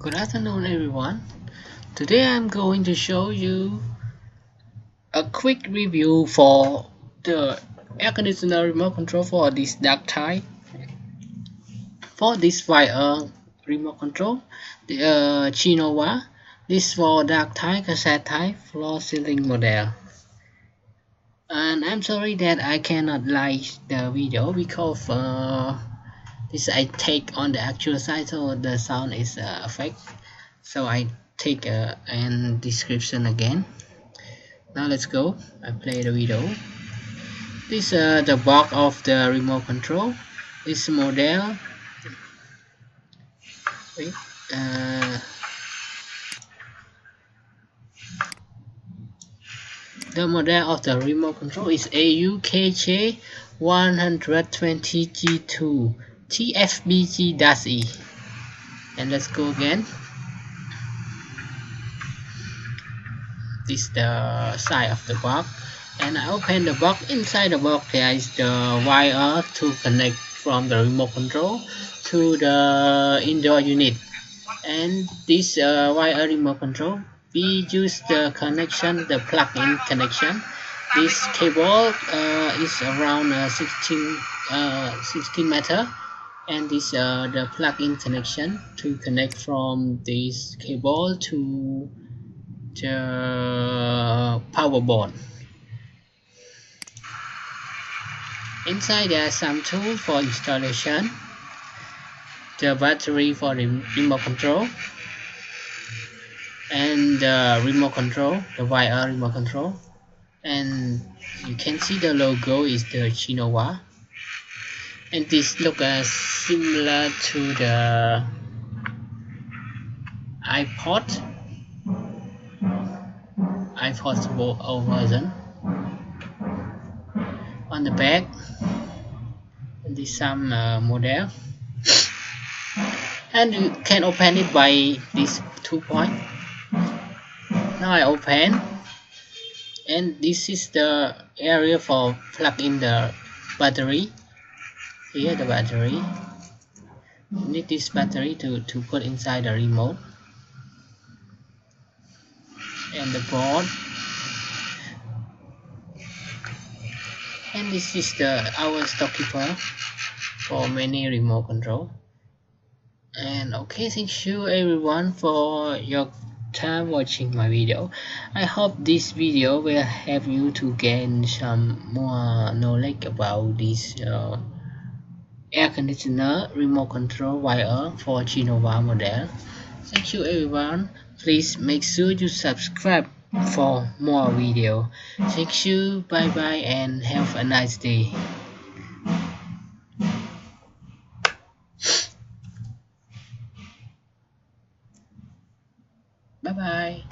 Good afternoon everyone. Today I'm going to show you a quick review for the air conditioner remote control for this dark type. For this wire remote control, the Jinowa. This for dark type, cassette type, floor ceiling model. And I'm sorry that I cannot like the video because this I take on the actual side, so the sound is fake. So I take an description again. Now let's go. I play the video. This the box of the remote control. This model. Wait, the model of the remote control is AUKJ 120G2 TFBG-E. And let's go again. This is the side of the box, and I open the box. Inside the box there is the wire to connect from the remote control to the indoor unit. And this wire remote control, we use the connection, the plug-in connection. This cable is around 16 meter, and this the plug-in connection to connect from this cable to the power board. Inside there are some tools for installation, the battery for the remote control, and the remote control, the wire remote control. And you can see the logo is the Jinowa, and this looks similar to the iPod old version. On the back, this some model, and you can open it by this 2 point. Now I open, and this is the area for plug in the battery. Here the battery. You need this battery to put inside the remote, and the board. And this is the our stockkeeper for many remote control. And okay, thank you everyone for your time watching my video. I hope this video will help you to gain some more knowledge about this air conditioner remote control wire for Jinowa model. Thank you everyone. Please make sure you subscribe for more video. Thank you, bye bye, and have a nice day. Bye bye.